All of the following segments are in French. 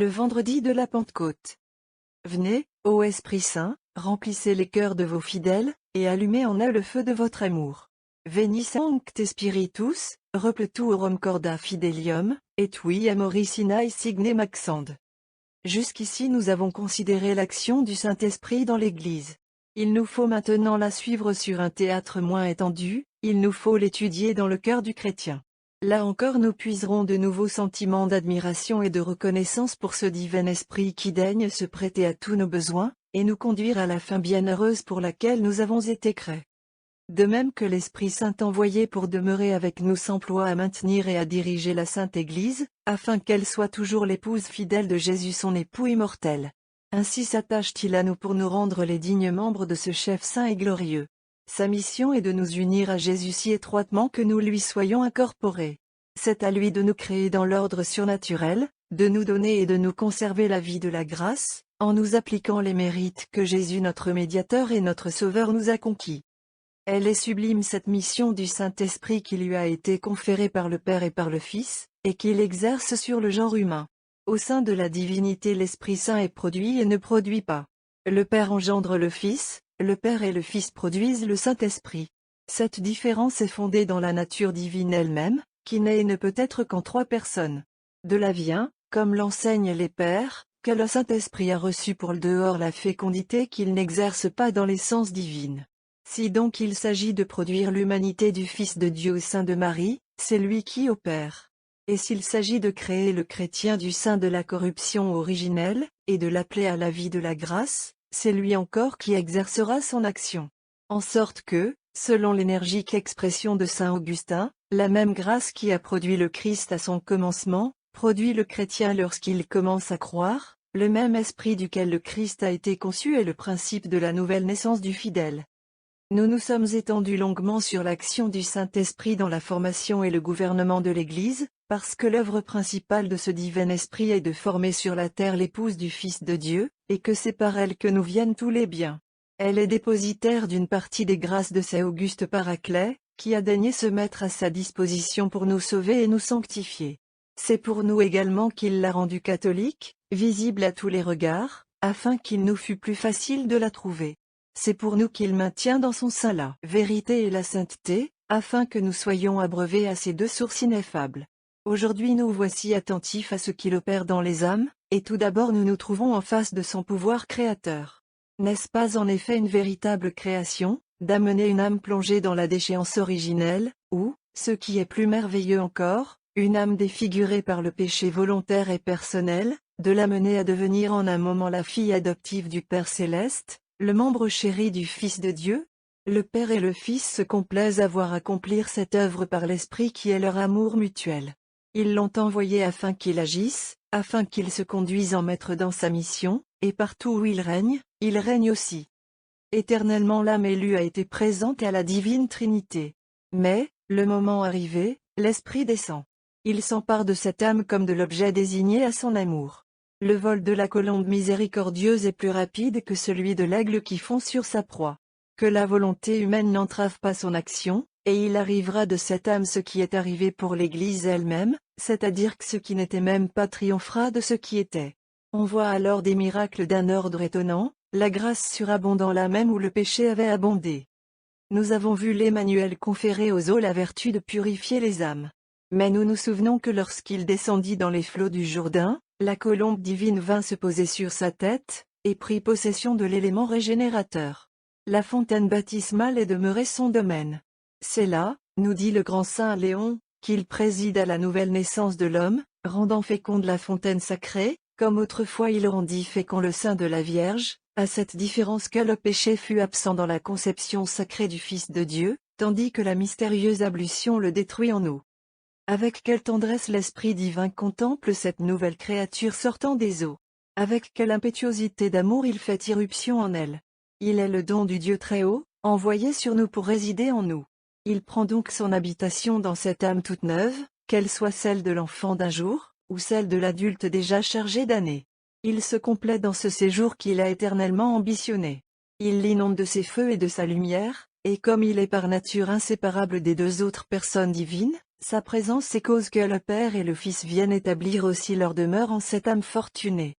le vendredi de la Pentecôte. Venez, ô Esprit Saint, remplissez les cœurs de vos fidèles, et allumez en eux le feu de votre amour. Veni Sancte Spiritus, repletuorum corda fidelium, et tui amoris inae signe maxand. Jusqu'ici nous avons considéré l'action du Saint-Esprit dans l'Église. Il nous faut maintenant la suivre sur un théâtre moins étendu, il nous faut l'étudier dans le cœur du chrétien. Là encore nous puiserons de nouveaux sentiments d'admiration et de reconnaissance pour ce divin Esprit qui daigne se prêter à tous nos besoins, et nous conduire à la fin bienheureuse pour laquelle nous avons été créés. De même que l'Esprit Saint envoyé pour demeurer avec nous s'emploie à maintenir et à diriger la Sainte Église, afin qu'elle soit toujours l'épouse fidèle de Jésus son époux immortel. Ainsi s'attache-t-il à nous pour nous rendre les dignes membres de ce chef saint et glorieux. Sa mission est de nous unir à Jésus si étroitement que nous lui soyons incorporés. C'est à lui de nous créer dans l'ordre surnaturel, de nous donner et de nous conserver la vie de la grâce, en nous appliquant les mérites que Jésus notre médiateur et notre Sauveur nous a conquis. Elle est sublime cette mission du Saint-Esprit qui lui a été conférée par le Père et par le Fils, et qu'il exerce sur le genre humain. Au sein de la divinité l'Esprit Saint est produit et ne produit pas. Le Père engendre le Fils, le Père et le Fils produisent le Saint-Esprit. Cette différence est fondée dans la nature divine elle-même, qui n'est et ne peut être qu'en trois personnes. De là vient, comme l'enseignent les Pères, que le Saint-Esprit a reçu pour le dehors la fécondité qu'il n'exerce pas dans l'essence divine. Si donc il s'agit de produire l'humanité du Fils de Dieu au sein de Marie, c'est lui qui opère. Et s'il s'agit de créer le chrétien du sein de la corruption originelle, et de l'appeler à la vie de la grâce, c'est lui encore qui exercera son action. En sorte que, selon l'énergique expression de saint Augustin, la même grâce qui a produit le Christ à son commencement, produit le chrétien lorsqu'il commence à croire, le même esprit duquel le Christ a été conçu est le principe de la nouvelle naissance du fidèle. Nous nous sommes étendus longuement sur l'action du Saint-Esprit dans la formation et le gouvernement de l'Église, parce que l'œuvre principale de ce divin Esprit est de former sur la terre l'épouse du Fils de Dieu, et que c'est par elle que nous viennent tous les biens. Elle est dépositaire d'une partie des grâces de cet auguste Paraclet, qui a daigné se mettre à sa disposition pour nous sauver et nous sanctifier. C'est pour nous également qu'il l'a rendue catholique, visible à tous les regards, afin qu'il nous fût plus facile de la trouver. C'est pour nous qu'il maintient dans son sein la vérité et la sainteté, afin que nous soyons abreuvés à ces deux sources ineffables. Aujourd'hui nous voici attentifs à ce qu'il opère dans les âmes, et tout d'abord nous nous trouvons en face de son pouvoir créateur. N'est-ce pas en effet une véritable création, d'amener une âme plongée dans la déchéance originelle, ou, ce qui est plus merveilleux encore, une âme défigurée par le péché volontaire et personnel, de l'amener à devenir en un moment la fille adoptive du Père Céleste, le membre chéri du Fils de Dieu? Le Père et le Fils se complaisent à voir accomplir cette œuvre par l'Esprit qui est leur amour mutuel. Ils l'ont envoyé afin qu'il agisse, afin qu'il se conduise en maître dans sa mission, et partout où il règne aussi. Éternellement l'âme élue a été présente à la divine Trinité. Mais, le moment arrivé, l'Esprit descend. Il s'empare de cette âme comme de l'objet désigné à son amour. Le vol de la colombe miséricordieuse est plus rapide que celui de l'aigle qui fond sur sa proie. Que la volonté humaine n'entrave pas son action, et il arrivera de cette âme ce qui est arrivé pour l'Église elle-même, c'est-à-dire que ce qui n'était même pas triomphera de ce qui était. On voit alors des miracles d'un ordre étonnant, la grâce surabondant là même où le péché avait abondé. Nous avons vu l'Emmanuel conférer aux eaux la vertu de purifier les âmes. Mais nous nous souvenons que lorsqu'il descendit dans les flots du Jourdain, la colombe divine vint se poser sur sa tête, et prit possession de l'élément régénérateur. La fontaine baptismale est demeurée son domaine. C'est là, nous dit le grand saint Léon, qu'il préside à la nouvelle naissance de l'homme, rendant féconde la fontaine sacrée, comme autrefois il rendit fécond le sein de la Vierge, à cette différence que le péché fut absent dans la conception sacrée du Fils de Dieu, tandis que la mystérieuse ablution le détruit en nous. Avec quelle tendresse l'Esprit divin contemple cette nouvelle créature sortant des eaux. Avec quelle impétuosité d'amour il fait irruption en elle. Il est le don du Dieu Très-Haut, envoyé sur nous pour résider en nous. Il prend donc son habitation dans cette âme toute neuve, qu'elle soit celle de l'enfant d'un jour, ou celle de l'adulte déjà chargé d'années. Il se complète dans ce séjour qu'il a éternellement ambitionné. Il l'inonde de ses feux et de sa lumière, et comme il est par nature inséparable des deux autres personnes divines, Sa présence est cause que le Père et le Fils viennent établir aussi leur demeure en cette âme fortunée.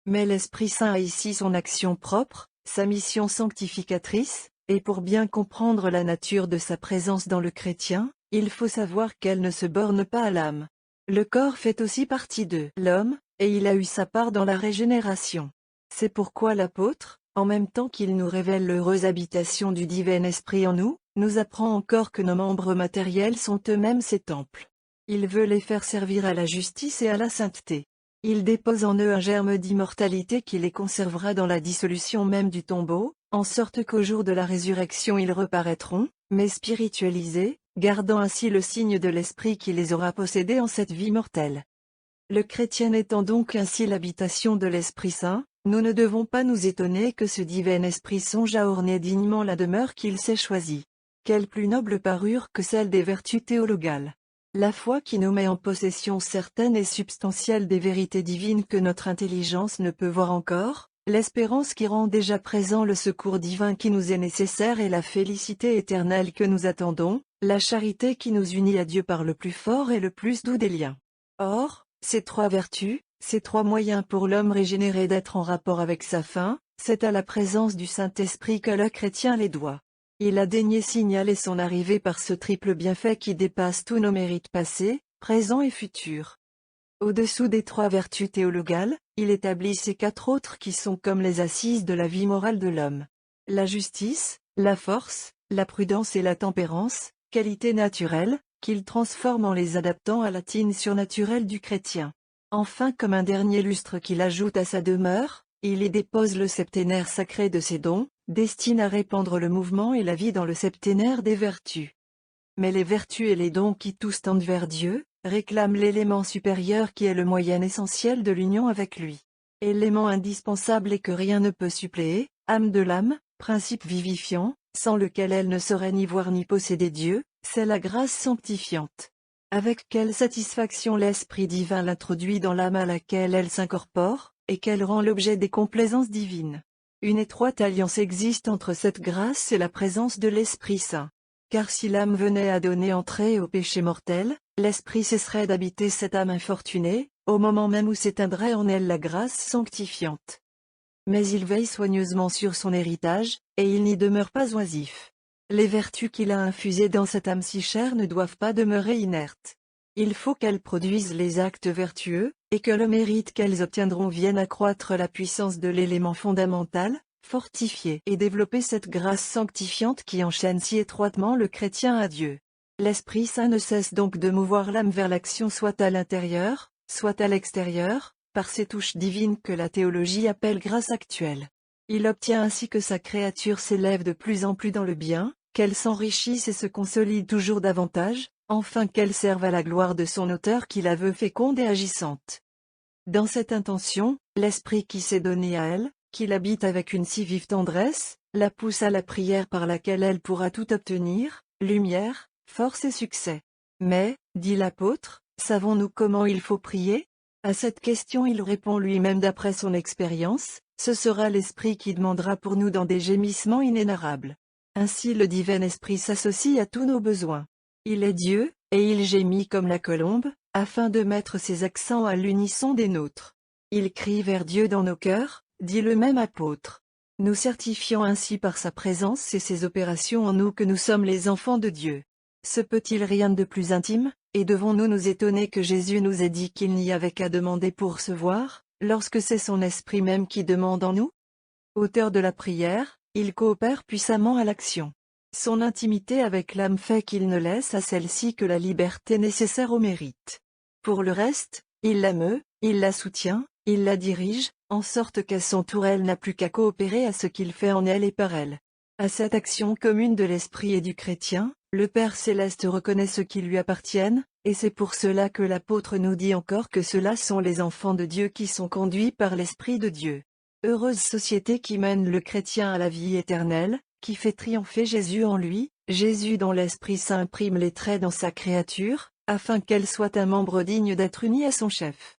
Mais l'Esprit Saint a ici son action propre, sa mission sanctificatrice, et pour bien comprendre la nature de sa présence dans le chrétien, il faut savoir qu'elle ne se borne pas à l'âme. Le corps fait aussi partie de l'homme, et il a eu sa part dans la régénération. C'est pourquoi l'apôtre, en même temps qu'il nous révèle l'heureuse habitation du divin Esprit en nous, nous apprend encore que nos membres matériels sont eux-mêmes ses temples. Il veut les faire servir à la justice et à la sainteté. Il dépose en eux un germe d'immortalité qui les conservera dans la dissolution même du tombeau, en sorte qu'au jour de la résurrection ils reparaîtront, mais spiritualisés, gardant ainsi le signe de l'Esprit qui les aura possédés en cette vie mortelle. Le chrétien étant donc ainsi l'habitation de l'Esprit Saint, nous ne devons pas nous étonner que ce divin Esprit songe à orner dignement la demeure qu'il s'est choisie. Quelle plus noble parure que celle des vertus théologales! La foi qui nous met en possession certaine et substantielle des vérités divines que notre intelligence ne peut voir encore, l'espérance qui rend déjà présent le secours divin qui nous est nécessaire et la félicité éternelle que nous attendons, la charité qui nous unit à Dieu par le plus fort et le plus doux des liens. Or, ces trois vertus, ces trois moyens pour l'homme régénéré d'être en rapport avec sa fin, c'est à la présence du Saint-Esprit que le chrétien les doit. Il a daigné signaler son arrivée par ce triple bienfait qui dépasse tous nos mérites passés, présents et futurs. Au-dessous des trois vertus théologales, il établit ces quatre autres qui sont comme les assises de la vie morale de l'homme. La justice, la force, la prudence et la tempérance, qualités naturelles, qu'il transforme en les adaptant à la tine surnaturelle du chrétien. Enfin, comme un dernier lustre qu'il ajoute à sa demeure, il y dépose le septénaire sacré de ses dons, destiné à répandre le mouvement et la vie dans le septénaire des vertus. Mais les vertus et les dons qui tous tendent vers Dieu, réclament l'élément supérieur qui est le moyen essentiel de l'union avec lui. Élément indispensable et que rien ne peut suppléer, âme de l'âme, principe vivifiant, sans lequel elle ne saurait ni voir ni posséder Dieu, c'est la grâce sanctifiante. Avec quelle satisfaction l'Esprit divin l'introduit dans l'âme à laquelle elle s'incorpore, et qu'elle rend l'objet des complaisances divines. Une étroite alliance existe entre cette grâce et la présence de l'Esprit Saint. Car si l'âme venait à donner entrée au péché mortel, l'Esprit cesserait d'habiter cette âme infortunée, au moment même où s'éteindrait en elle la grâce sanctifiante. Mais il veille soigneusement sur son héritage, et il n'y demeure pas oisif. Les vertus qu'il a infusées dans cette âme si chère ne doivent pas demeurer inertes. Il faut qu'elles produisent les actes vertueux, et que le mérite qu'elles obtiendront vienne accroître la puissance de l'élément fondamental, fortifier et développer cette grâce sanctifiante qui enchaîne si étroitement le chrétien à Dieu. L'Esprit Saint ne cesse donc de mouvoir l'âme vers l'action soit à l'intérieur, soit à l'extérieur, par ces touches divines que la théologie appelle grâce actuelle. Il obtient ainsi que sa créature s'élève de plus en plus dans le bien, qu'elle s'enrichisse et se consolide toujours davantage, enfin qu'elle serve à la gloire de son auteur qui la veut féconde et agissante. Dans cette intention, l'Esprit qui s'est donné à elle, qui l'habite avec une si vive tendresse, la pousse à la prière par laquelle elle pourra tout obtenir, lumière, force et succès. Mais, dit l'apôtre, savons-nous comment il faut prier? À cette question il répond lui-même d'après son expérience, ce sera l'Esprit qui demandera pour nous dans des gémissements inénarrables. Ainsi le divin Esprit s'associe à tous nos besoins. Il est Dieu, et il gémit comme la colombe, afin de mettre ses accents à l'unisson des nôtres. Il crie vers Dieu dans nos cœurs, dit le même apôtre. Nous certifions ainsi par sa présence et ses opérations en nous que nous sommes les enfants de Dieu. Se peut-il rien de plus intime, et devons-nous nous étonner que Jésus nous ait dit qu'il n'y avait qu'à demander pour recevoir, lorsque c'est son Esprit même qui demande en nous? Auteur de la prière, il coopère puissamment à l'action. Son intimité avec l'âme fait qu'il ne laisse à celle-ci que la liberté nécessaire au mérite. Pour le reste, il la meut, il la soutient, il la dirige, en sorte qu'à son tour elle n'a plus qu'à coopérer à ce qu'il fait en elle et par elle. À cette action commune de l'Esprit et du chrétien, le Père Céleste reconnaît ceux qui lui appartiennent, et c'est pour cela que l'apôtre nous dit encore que ceux-là sont les enfants de Dieu qui sont conduits par l'Esprit de Dieu. Heureuse société qui mène le chrétien à la vie éternelle, qui fait triompher Jésus en lui, Jésus dont l'Esprit Saint imprime les traits dans sa créature, afin qu'elle soit un membre digne d'être unie à son chef.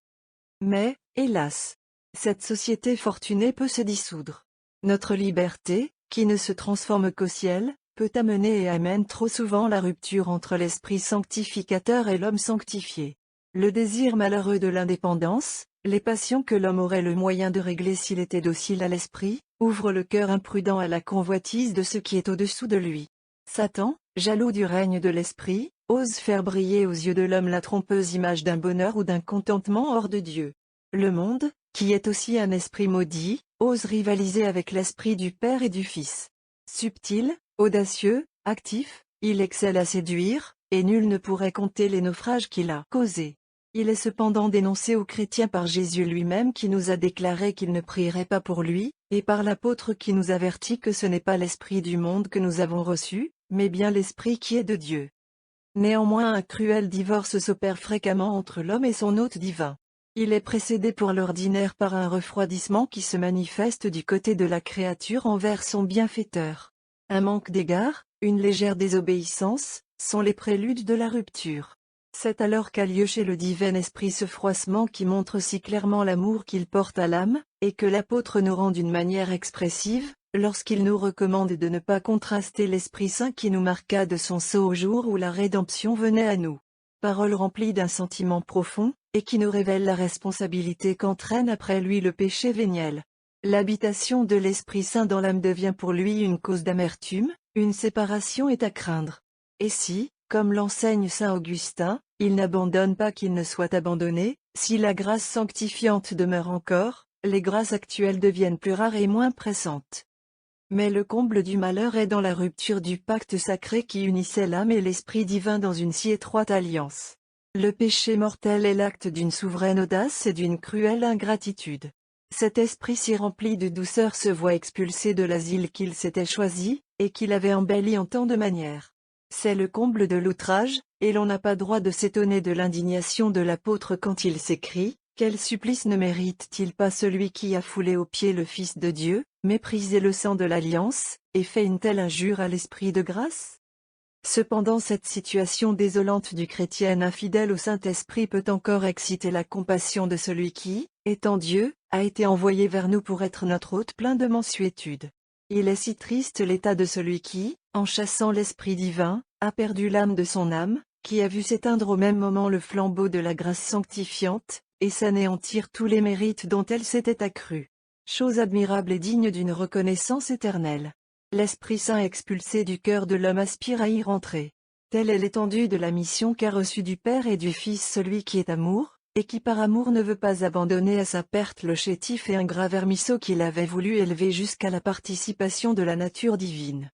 Mais, hélas, cette société fortunée peut se dissoudre. Notre liberté, qui ne se transforme qu'au ciel, peut amener et amène trop souvent la rupture entre l'esprit sanctificateur et l'homme sanctifié. Le désir malheureux de l'indépendance, les passions que l'homme aurait le moyen de régler s'il était docile à l'esprit, ouvrent le cœur imprudent à la convoitise de ce qui est au-dessous de lui. Satan, jaloux du règne de l'esprit, ose faire briller aux yeux de l'homme la trompeuse image d'un bonheur ou d'un contentement hors de Dieu. Le monde, qui est aussi un esprit maudit, ose rivaliser avec l'esprit du Père et du Fils. Subtil, audacieux, actif, il excelle à séduire, et nul ne pourrait compter les naufrages qu'il a causés. Il est cependant dénoncé aux chrétiens par Jésus lui-même qui nous a déclaré qu'il ne prierait pas pour lui, et par l'apôtre qui nous avertit que ce n'est pas l'esprit du monde que nous avons reçu, mais bien l'esprit qui est de Dieu. Néanmoins un cruel divorce s'opère fréquemment entre l'homme et son hôte divin. Il est précédé pour l'ordinaire par un refroidissement qui se manifeste du côté de la créature envers son bienfaiteur. Un manque d'égard, une légère désobéissance, sont les préludes de la rupture. C'est alors qu'a lieu chez le divin esprit ce froissement qui montre si clairement l'amour qu'il porte à l'âme, et que l'apôtre nous rend d'une manière expressive, lorsqu'il nous recommande de ne pas contraster l'Esprit Saint qui nous marqua de son sceau au jour où la rédemption venait à nous. Parole remplie d'un sentiment profond, et qui nous révèle la responsabilité qu'entraîne après lui le péché véniel. L'habitation de l'Esprit Saint dans l'âme devient pour lui une cause d'amertume, une séparation est à craindre. Et si, comme l'enseigne saint Augustin, il n'abandonne pas qu'il ne soit abandonné, si la grâce sanctifiante demeure encore, les grâces actuelles deviennent plus rares et moins pressantes. Mais le comble du malheur est dans la rupture du pacte sacré qui unissait l'âme et l'esprit divin dans une si étroite alliance. Le péché mortel est l'acte d'une souveraine audace et d'une cruelle ingratitude. Cet esprit si rempli de douceur se voit expulsé de l'asile qu'il s'était choisi, et qu'il avait embelli en tant de manières. C'est le comble de l'outrage, et l'on n'a pas droit de s'étonner de l'indignation de l'apôtre quand il s'écrie « Quel supplice ne mérite-t-il pas celui qui a foulé aux pieds le Fils de Dieu, méprisé le sang de l'Alliance, et fait une telle injure à l'Esprit de grâce ?» Cependant cette situation désolante du chrétien infidèle au Saint-Esprit peut encore exciter la compassion de celui qui, étant Dieu, a été envoyé vers nous pour être notre hôte plein de mansuétude. Il est si triste l'état de celui qui, en chassant l'Esprit divin, a perdu l'âme de son âme, qui a vu s'éteindre au même moment le flambeau de la grâce sanctifiante, et s'anéantir tous les mérites dont elle s'était accrue. Chose admirable et digne d'une reconnaissance éternelle. L'Esprit Saint expulsé du cœur de l'homme aspire à y rentrer. Telle est l'étendue de la mission qu'a reçue du Père et du Fils celui qui est amour, et qui par amour ne veut pas abandonner à sa perte le chétif et ingrat vermisseau qu'il avait voulu élever jusqu'à la participation de la nature divine.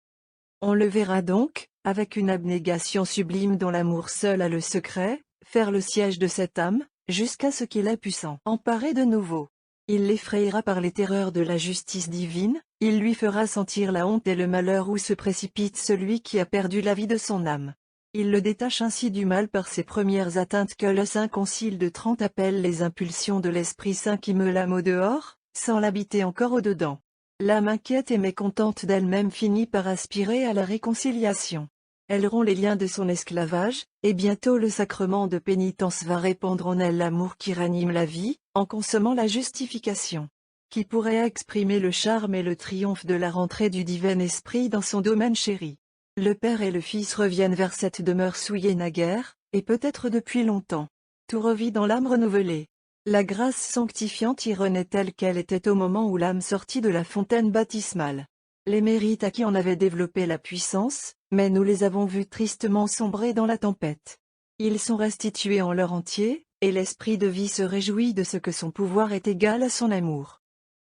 On le verra donc, avec une abnégation sublime dont l'amour seul a le secret, faire le siège de cette âme, jusqu'à ce qu'il ait pu s'en emparer de nouveau. Il l'effrayera par les terreurs de la justice divine, il lui fera sentir la honte et le malheur où se précipite celui qui a perdu la vie de son âme. Il le détache ainsi du mal par ces premières atteintes que le Saint Concile de Trente appelle les impulsions de l'Esprit Saint qui meut l'âme au dehors, sans l'habiter encore au dedans. L'âme inquiète et mécontente d'elle-même finit par aspirer à la réconciliation. Elle rompt les liens de son esclavage, et bientôt le sacrement de pénitence va répandre en elle l'amour qui ranime la vie, en consommant la justification. Qui pourrait exprimer le charme et le triomphe de la rentrée du divin esprit dans son domaine chéri. Le Père et le Fils reviennent vers cette demeure souillée naguère, et peut-être depuis longtemps. Tout revit dans l'âme renouvelée. La grâce sanctifiante y renaît telle qu'elle était au moment où l'âme sortit de la fontaine baptismale. Les mérites acquis en avaient développé la puissance, mais nous les avons vus tristement sombrer dans la tempête. Ils sont restitués en leur entier, et l'esprit de vie se réjouit de ce que son pouvoir est égal à son amour.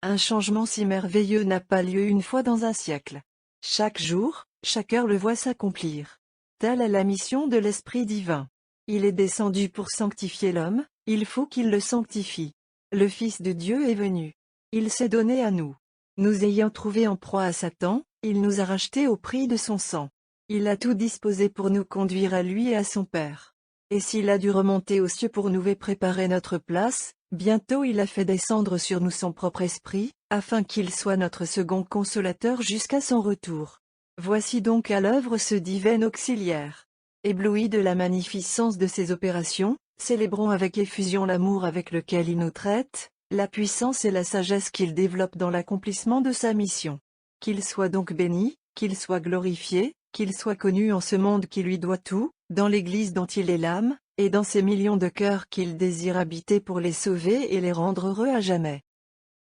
Un changement si merveilleux n'a pas lieu une fois dans un siècle. Chaque jour, chaque heure le voit s'accomplir. Telle est la mission de l'Esprit divin. Il est descendu pour sanctifier l'homme, il faut qu'il le sanctifie. Le Fils de Dieu est venu. Il s'est donné à nous. Nous ayant trouvé en proie à Satan, il nous a rachetés au prix de son sang. Il a tout disposé pour nous conduire à lui et à son Père. Et s'il a dû remonter aux cieux pour nous préparer notre place, bientôt il a fait descendre sur nous son propre esprit, afin qu'il soit notre second consolateur jusqu'à son retour. Voici donc à l'œuvre ce divin auxiliaire. Éblouis de la magnificence de ses opérations, célébrons avec effusion l'amour avec lequel il nous traite, la puissance et la sagesse qu'il développe dans l'accomplissement de sa mission. Qu'il soit donc béni, qu'il soit glorifié, qu'il soit connu en ce monde qui lui doit tout, dans l'Église dont il est l'âme, et dans ces millions de cœurs qu'il désire habiter pour les sauver et les rendre heureux à jamais.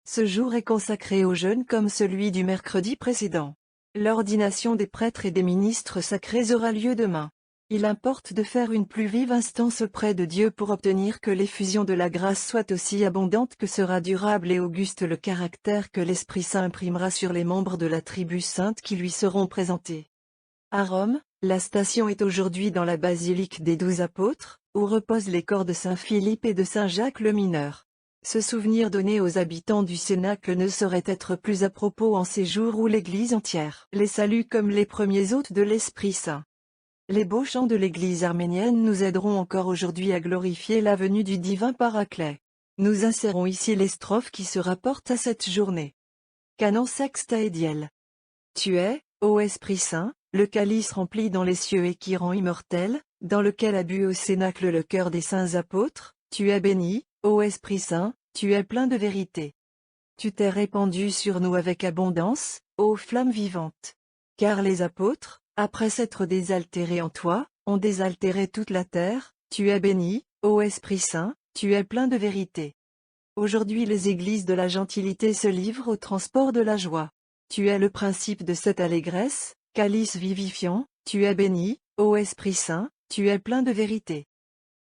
Ce jour est consacré au jeûne comme celui du mercredi précédent. L'ordination des prêtres et des ministres sacrés aura lieu demain. Il importe de faire une plus vive instance auprès de Dieu pour obtenir que l'effusion de la grâce soit aussi abondante que sera durable et auguste le caractère que l'Esprit Saint imprimera sur les membres de la tribu sainte qui lui seront présentés. À Rome, la station est aujourd'hui dans la basilique des 12 apôtres, où reposent les corps de Saint Philippe et de Saint Jacques le mineur. Ce souvenir donné aux habitants du Cénacle ne saurait être plus à propos en ces jours où l'Église entière les salue comme les premiers hôtes de l'Esprit Saint. Les beaux chants de l'Église arménienne nous aideront encore aujourd'hui à glorifier la venue du divin Paraclet. Nous insérons ici les strophes qui se rapportent à cette journée. Canon sexta et diel. Tu es, ô Esprit Saint, le calice rempli dans les cieux et qui rend immortel, dans lequel a bu au Cénacle le cœur des saints apôtres, tu es béni, ô Esprit Saint, tu es plein de vérité. Tu t'es répandu sur nous avec abondance, ô flamme vivante. Car les apôtres, après s'être désaltérés en toi, ont désaltéré toute la terre, tu es béni, ô Esprit Saint, tu es plein de vérité. Aujourd'hui les églises de la gentilité se livrent au transport de la joie. Tu es le principe de cette allégresse, calice vivifiant, tu es béni, ô Esprit Saint, tu es plein de vérité.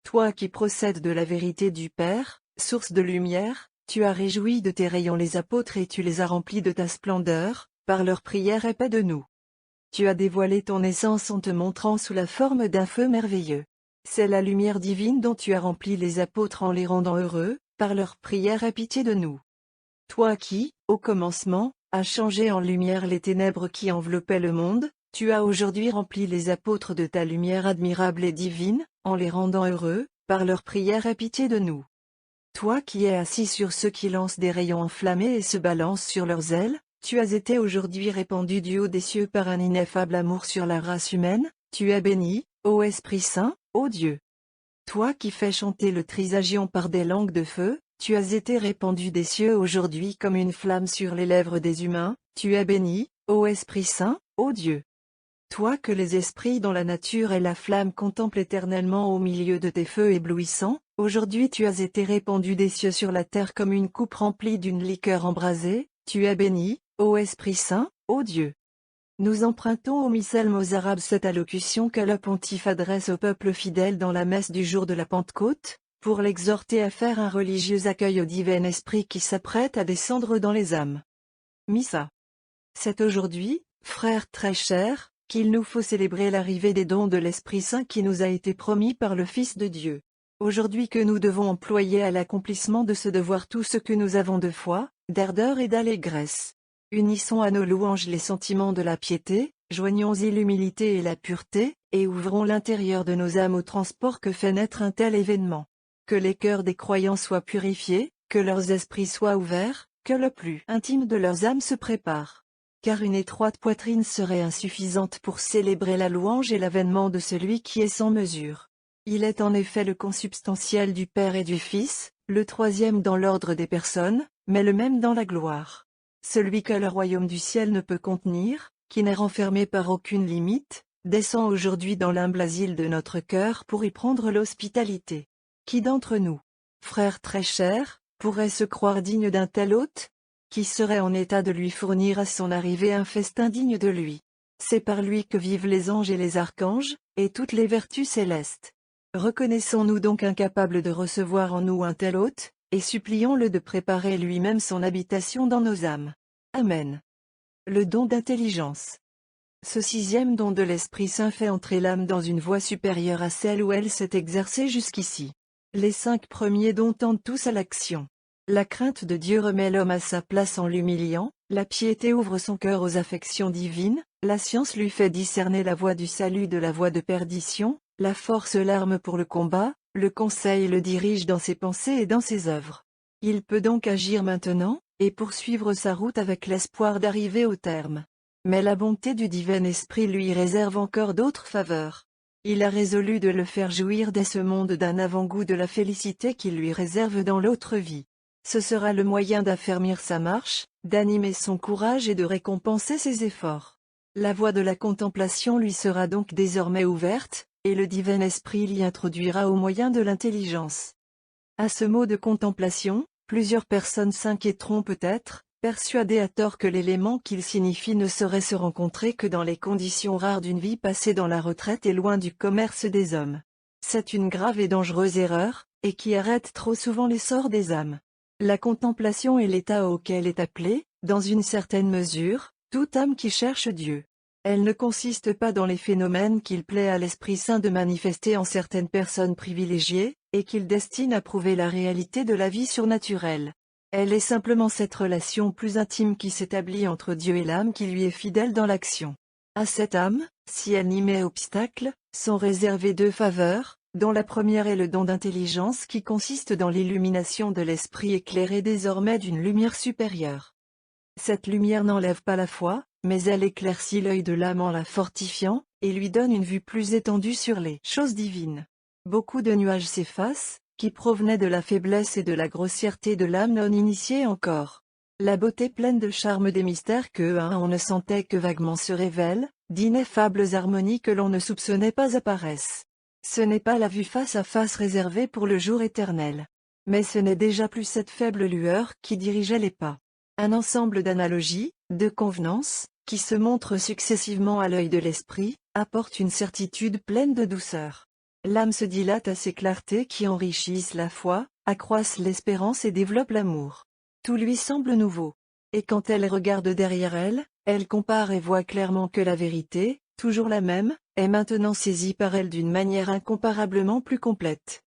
Toi qui procèdes de la vérité du Père, source de lumière, tu as réjoui de tes rayons les apôtres et tu les as remplis de ta splendeur, par leur prière et paix de nous. Tu as dévoilé ton essence en te montrant sous la forme d'un feu merveilleux. C'est la lumière divine dont tu as rempli les apôtres en les rendant heureux, par leur prière et pitié de nous. Toi qui, au commencement, as changé en lumière les ténèbres qui enveloppaient le monde, tu as aujourd'hui rempli les apôtres de ta lumière admirable et divine, en les rendant heureux, par leur prière et pitié de nous. Toi qui es assis sur ceux qui lancent des rayons enflammés et se balancent sur leurs ailes, tu as été aujourd'hui répandu du haut des cieux par un ineffable amour sur la race humaine, tu es béni, ô Esprit Saint, ô Dieu. Toi qui fais chanter le trisagion par des langues de feu, tu as été répandu des cieux aujourd'hui comme une flamme sur les lèvres des humains, tu es béni, ô Esprit Saint, ô Dieu. Toi que les esprits dont la nature est la flamme contemplent éternellement au milieu de tes feux éblouissants, aujourd'hui tu as été répandu des cieux sur la terre comme une coupe remplie d'une liqueur embrasée, tu es béni, ô Esprit Saint, ô Dieu. Nous empruntons au missel Mozarabe cette allocution que le pontife adresse au peuple fidèle dans la messe du jour de la Pentecôte, pour l'exhorter à faire un religieux accueil au divin esprit qui s'apprête à descendre dans les âmes. Missa. C'est aujourd'hui, frères très chers, qu'il nous faut célébrer l'arrivée des dons de l'Esprit Saint qui nous a été promis par le Fils de Dieu. Aujourd'hui que nous devons employer à l'accomplissement de ce devoir tout ce que nous avons de foi, d'ardeur et d'allégresse. Unissons à nos louanges les sentiments de la piété, joignons-y l'humilité et la pureté, et ouvrons l'intérieur de nos âmes au transport que fait naître un tel événement. Que les cœurs des croyants soient purifiés, que leurs esprits soient ouverts, que le plus intime de leurs âmes se prépare. Car une étroite poitrine serait insuffisante pour célébrer la louange et l'avènement de celui qui est sans mesure. Il est en effet le consubstantiel du Père et du Fils, le troisième dans l'ordre des personnes, mais le même dans la gloire. Celui que le royaume du ciel ne peut contenir, qui n'est renfermé par aucune limite, descend aujourd'hui dans l'humble asile de notre cœur pour y prendre l'hospitalité. Qui d'entre nous, frères très chers, pourrait se croire digne d'un tel hôte? Qui serait en état de lui fournir à son arrivée un festin digne de lui? C'est par lui que vivent les anges et les archanges, et toutes les vertus célestes. Reconnaissons-nous donc incapables de recevoir en nous un tel hôte, et supplions-le de préparer lui-même son habitation dans nos âmes. Amen. Le don d'intelligence. Ce sixième don de l'Esprit Saint fait entrer l'âme dans une voie supérieure à celle où elle s'est exercée jusqu'ici. Les 5 premiers dons tendent tous à l'action. La crainte de Dieu remet l'homme à sa place en l'humiliant, la piété ouvre son cœur aux affections divines, la science lui fait discerner la voie du salut de la voie de perdition, la force l'arme pour le combat, le conseil le dirige dans ses pensées et dans ses œuvres. Il peut donc agir maintenant, et poursuivre sa route avec l'espoir d'arriver au terme. Mais la bonté du divin esprit lui réserve encore d'autres faveurs. Il a résolu de le faire jouir dès ce monde d'un avant-goût de la félicité qu'il lui réserve dans l'autre vie. Ce sera le moyen d'affermir sa marche, d'animer son courage et de récompenser ses efforts. La voie de la contemplation lui sera donc désormais ouverte, et le divin esprit l'y introduira au moyen de l'intelligence. À ce mot de contemplation, plusieurs personnes s'inquiéteront peut-être, persuadées à tort que l'élément qu'il signifie ne saurait se rencontrer que dans les conditions rares d'une vie passée dans la retraite et loin du commerce des hommes. C'est une grave et dangereuse erreur, et qui arrête trop souvent l'essor des âmes. La contemplation est l'état auquel est appelée, dans une certaine mesure, toute âme qui cherche Dieu. Elle ne consiste pas dans les phénomènes qu'il plaît à l'Esprit Saint de manifester en certaines personnes privilégiées, et qu'il destine à prouver la réalité de la vie surnaturelle. Elle est simplement cette relation plus intime qui s'établit entre Dieu et l'âme qui lui est fidèle dans l'action. À cette âme, si elle n'y met obstacle, sont réservées deux faveurs, dont la première est le don d'intelligence qui consiste dans l'illumination de l'esprit éclairé désormais d'une lumière supérieure. Cette lumière n'enlève pas la foi, mais elle éclaircit l'œil de l'âme en la fortifiant, et lui donne une vue plus étendue sur les choses divines. Beaucoup de nuages s'effacent, qui provenaient de la faiblesse et de la grossièreté de l'âme non initiée encore. La beauté pleine de charme des mystères que on ne sentait que vaguement se révèle, d'ineffables harmonies que l'on ne soupçonnait pas apparaissent. Ce n'est pas la vue face à face réservée pour le jour éternel. Mais ce n'est déjà plus cette faible lueur qui dirigeait les pas. Un ensemble d'analogies, de convenances, qui se montrent successivement à l'œil de l'esprit, apporte une certitude pleine de douceur. L'âme se dilate à ces clartés qui enrichissent la foi, accroissent l'espérance et développent l'amour. Tout lui semble nouveau. Et quand elle regarde derrière elle, elle compare et voit clairement que la vérité, toujours la même, est maintenant saisie par elle d'une manière incomparablement plus complète.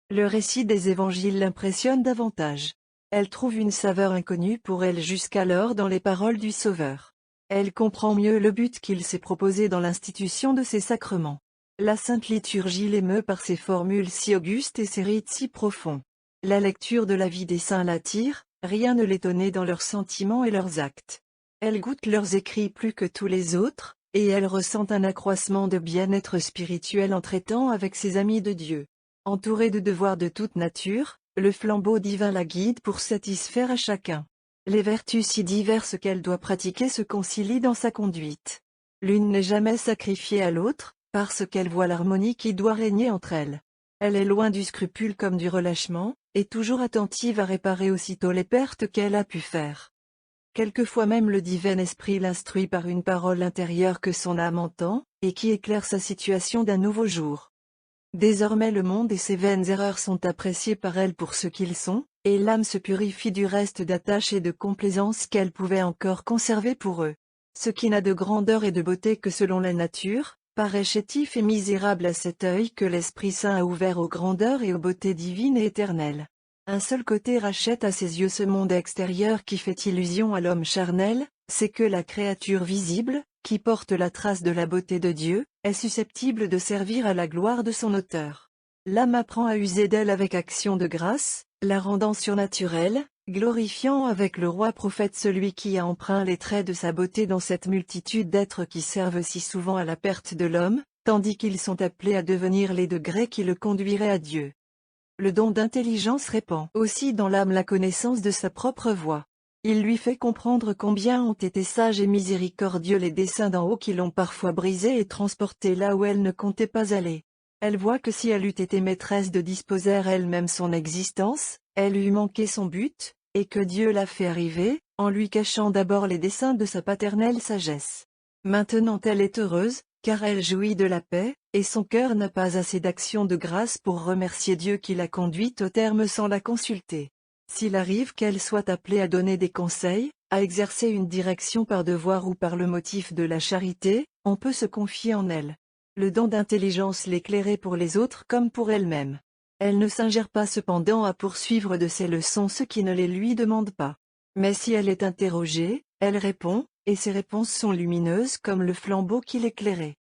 Le récit des évangiles l'impressionne davantage. Elle trouve une saveur inconnue pour elle jusqu'alors dans les paroles du Sauveur. Elle comprend mieux le but qu'il s'est proposé dans l'institution de ces sacrements. La Sainte Liturgie l'émeut par ses formules si augustes et ses rites si profonds. La lecture de la vie des saints l'attire, rien ne l'étonnait dans leurs sentiments et leurs actes. Elle goûte leurs écrits plus que tous les autres, et elle ressent un accroissement de bien-être spirituel en traitant avec ses amis de Dieu. Entourée de devoirs de toute nature, le flambeau divin la guide pour satisfaire à chacun. Les vertus si diverses qu'elle doit pratiquer se concilient dans sa conduite. L'une n'est jamais sacrifiée à l'autre, parce qu'elle voit l'harmonie qui doit régner entre elles. Elle est loin du scrupule comme du relâchement, et toujours attentive à réparer aussitôt les pertes qu'elle a pu faire. Quelquefois même le divin esprit l'instruit par une parole intérieure que son âme entend, et qui éclaire sa situation d'un nouveau jour. Désormais le monde et ses vaines erreurs sont appréciés par elle pour ce qu'ils sont, et l'âme se purifie du reste d'attache et de complaisance qu'elle pouvait encore conserver pour eux. Ce qui n'a de grandeur et de beauté que selon la nature, paraît chétif et misérable à cet œil que l'Esprit Saint a ouvert aux grandeurs et aux beautés divines et éternelles. Un seul côté rachète à ses yeux ce monde extérieur qui fait illusion à l'homme charnel, c'est que la créature visible, qui porte la trace de la beauté de Dieu, est susceptible de servir à la gloire de son auteur. L'âme apprend à user d'elle avec action de grâce, la rendant surnaturelle, glorifiant avec le roi prophète celui qui a empreint les traits de sa beauté dans cette multitude d'êtres qui servent si souvent à la perte de l'homme, tandis qu'ils sont appelés à devenir les degrés qui le conduiraient à Dieu. Le don d'intelligence répand aussi dans l'âme la connaissance de sa propre voie. Il lui fait comprendre combien ont été sages et miséricordieux les desseins d'en haut qui l'ont parfois brisée et transportée là où elle ne comptait pas aller. Elle voit que si elle eût été maîtresse de disposer elle-même son existence, elle eût manqué son but, et que Dieu l'a fait arriver, en lui cachant d'abord les desseins de sa paternelle sagesse. Maintenant elle est heureuse, car elle jouit de la paix, et son cœur n'a pas assez d'action de grâce pour remercier Dieu qui l'a conduite au terme sans la consulter. S'il arrive qu'elle soit appelée à donner des conseils, à exercer une direction par devoir ou par le motif de la charité, on peut se confier en elle. Le don d'intelligence l'éclairait pour les autres comme pour elle-même. Elle ne s'ingère pas cependant à poursuivre de ses leçons ceux qui ne les lui demandent pas. Mais si elle est interrogée, elle répond, et ses réponses sont lumineuses comme le flambeau qui l'éclairait.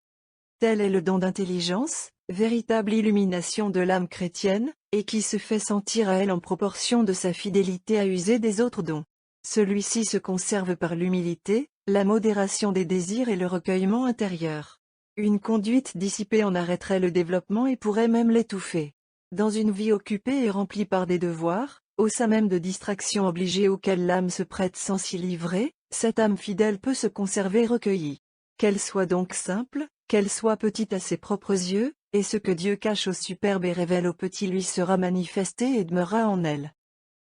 Tel est le don d'intelligence, véritable illumination de l'âme chrétienne, et qui se fait sentir à elle en proportion de sa fidélité à user des autres dons. Celui-ci se conserve par l'humilité, la modération des désirs et le recueillement intérieur. Une conduite dissipée en arrêterait le développement et pourrait même l'étouffer. Dans une vie occupée et remplie par des devoirs, au sein même de distractions obligées auxquelles l'âme se prête sans s'y livrer, cette âme fidèle peut se conserver recueillie. qu'elle soit donc simple, qu'elle soit petite à ses propres yeux, et ce que Dieu cache au superbe et révèle au petit lui sera manifesté et demeurera en elle.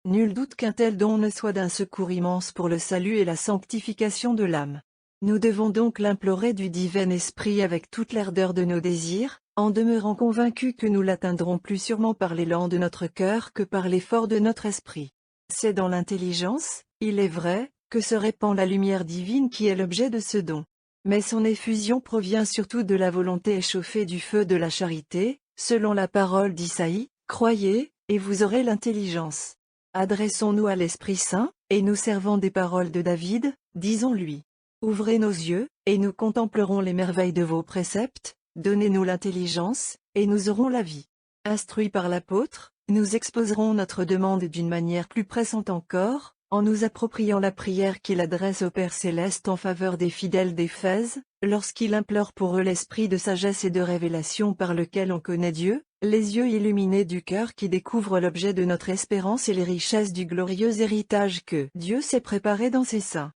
Nul doute qu'un tel don ne soit d'un secours immense pour le salut et la sanctification de l'âme. Nous devons donc l'implorer du divin esprit avec toute l'ardeur de nos désirs, en demeurant convaincus que nous l'atteindrons plus sûrement par l'élan de notre cœur que par l'effort de notre esprit. C'est dans l'intelligence, il est vrai, que se répand la lumière divine qui est l'objet de ce don. Mais son effusion provient surtout de la volonté échauffée du feu de la charité, selon la parole d'Isaïe, « Croyez, et vous aurez l'intelligence ». Adressons-nous à l'Esprit Saint, et nous servant des paroles de David, disons-lui. Ouvrez nos yeux, et nous contemplerons les merveilles de vos préceptes, donnez-nous l'intelligence, et nous aurons la vie. Instruits par l'apôtre, nous exposerons notre demande d'une manière plus pressante encore, en nous appropriant la prière qu'il adresse au Père Céleste en faveur des fidèles d'Éphèse, lorsqu'il implore pour eux l'esprit de sagesse et de révélation par lequel on connaît Dieu, les yeux illuminés du cœur qui découvrent l'objet de notre espérance et les richesses du glorieux héritage que Dieu s'est préparé dans ses saints.